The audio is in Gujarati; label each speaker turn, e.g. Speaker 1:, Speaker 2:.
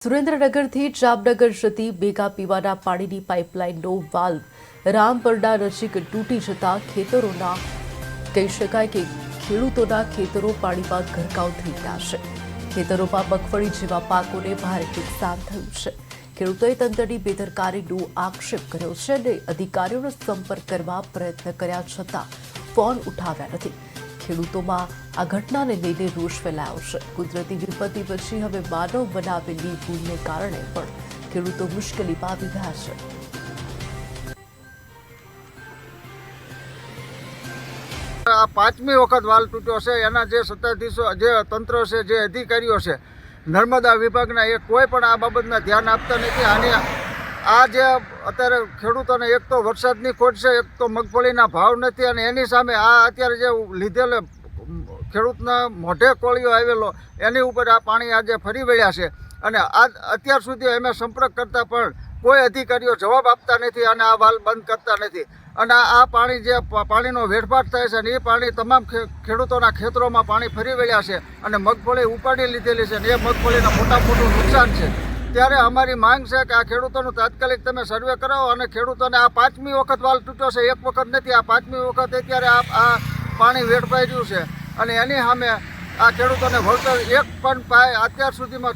Speaker 1: સુરેન્દ્રનગરથી જામનગર જતી મેગા પીવાના પાણીની પાઇપલાઇનનો વાલ્વ રામપરડા નજીક તૂટી જતા ખેતરોના કહી શકાય કે ખેડૂતોના ખેતરો પાણીમાં ગરકાવ થઈ ગયા છે। ખેતરોમાં મગફળી જેવા પાકોને ભારે નુકસાન થયું છે। ખેડૂતોએ તંત્રની બેદરકારીનો આક્ષેપ કર્યો છે અને અધિકારીઓનો સંપર્ક કરવા પ્રયત્ન કર્યા છતાં ફોન ઉઠાવ્યા નથી। ખેડૂતોમાં આ ઘટનાને લઈને રોષ ફેલાયો છે। કુદરતી વિપત્તિ પછી હવે માનવ બનાવેલી ભૂલને કારણે પણ ખેડૂતો મુશ્કેલીમાં આવી રહ્યા છે।
Speaker 2: આ પાંચમી વખત વાલ તૂટ્યો છે। એના જે સત્તાધીશો, જે તંત્ર છે, જે અધિકારીઓ છે નર્મદા વિભાગના, એ કોઈ પણ આ બાબતમાં ધ્યાન આપતા નથી। આની આ જે અત્યારે ખેડૂતોને એક તો વરસાદની ખોટ છે, એક તો મગફળીના ભાવ નથી, અને એની સામે આ અત્યારે જે લીધેલ ખેડૂતના મોઢે કોળિયો આવેલો એની ઉપર આ પાણી આજે ફરી વળ્યા છે। અને આ અત્યાર સુધી અમે સંપર્ક કરતા પણ કોઈ અધિકારીઓ જવાબ આપતા નથી અને આ વાલ બંધ કરતા નથી। અને આ પાણી જે પાણીનો વેડફાટ થાય છે ને એ પાણી તમામ ખેડૂતોના ખેતરોમાં પાણી ફરી વળ્યા છે અને મગફળી ઉપાડી લીધેલી છે ને એ મગફળીના મોટું નુકસાન છે। ત્યારે અમારી માંગ છે કે આ ખેડૂતોનું તાત્કાલિક તમે સર્વે કરાવો અને ખેડૂતોને આ પાંચમી વખત વાલ તૂટ્યો છે, એક વખત નથી, આ પાંચમી વખત અત્યારે આ પાણી વેડફાઈ રહ્યું છે અને એની સામે આ ખેડૂતોને વળતર એક પણ પાય અત્યાર સુધીમાં